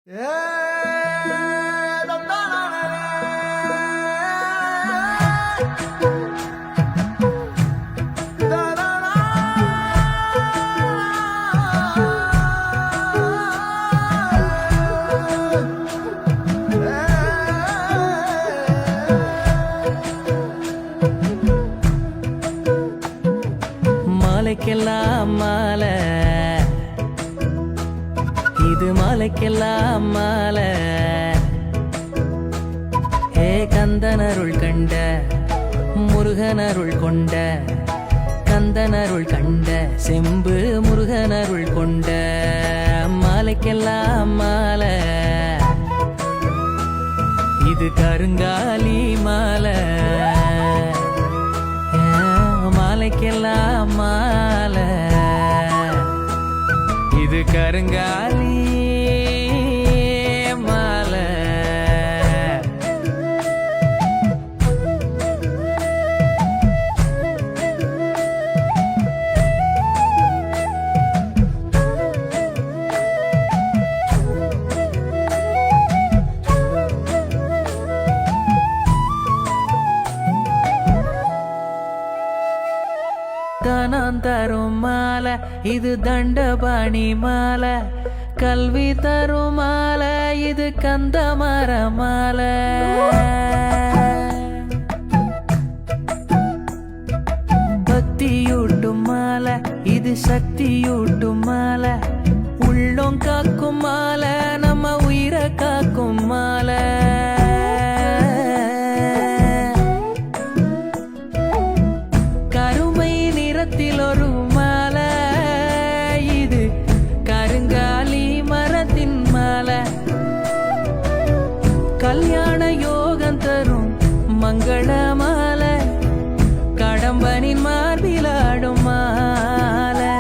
மாலைக்கெல்லாம் மாலை, இது மாலைக்கெல்லாம் மாலை. ஏ கந்தனருள் கண்ட முருகனருள் கொண்ட, கந்தனருள் கண்ட செம்பு முருகனருள் கொண்ட மாலைக்கெல்லாம் மாலை. இது கருங்காலி மாலை, மாலைக்கெல்லாம் மாலை. இது கருங்காலி மாலை. தனம் தரும் மாலை, இது தண்டபாணி மாலை. கல்வி தரும் மாலை, இது கந்தமர மாலை. பக்தியூட்டும் மாலை, இது சக்தியூட்டும் மாலை. உள்ளம் காக்கும் மாலை, நம்ம உயிரை காக்கும் மாலை. ஒரு மாலை, இது கருங்காலி மரத்தின் மாலை. கல்யாண யோகம் தரும் மங்கள மாலை, கடம்பனின் மார்பிலாடும் மாலை.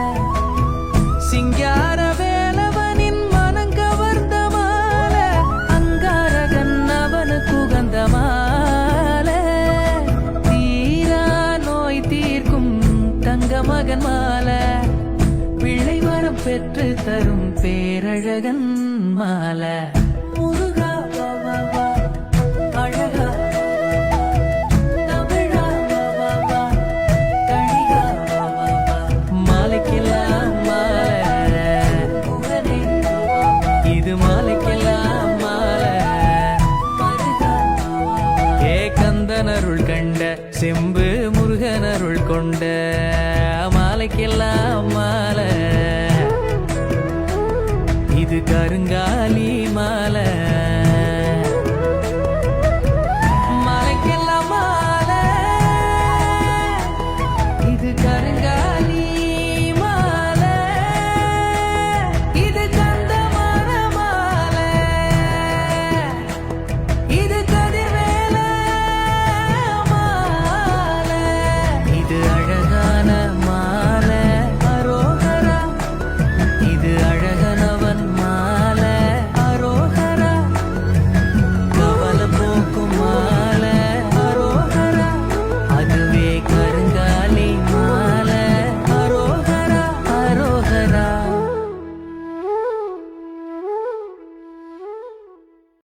சிங்கார வேலவனின் மனம் கவர்ந்த மாலை, அங்காரகன் அவனுக்கு உகந்த மாலை. தீரா நோய் தீர்க்கும் தங்க மகன் மாலை, பிள்ளை வரம் பெற்று தரும் பேரழகன் மாலை.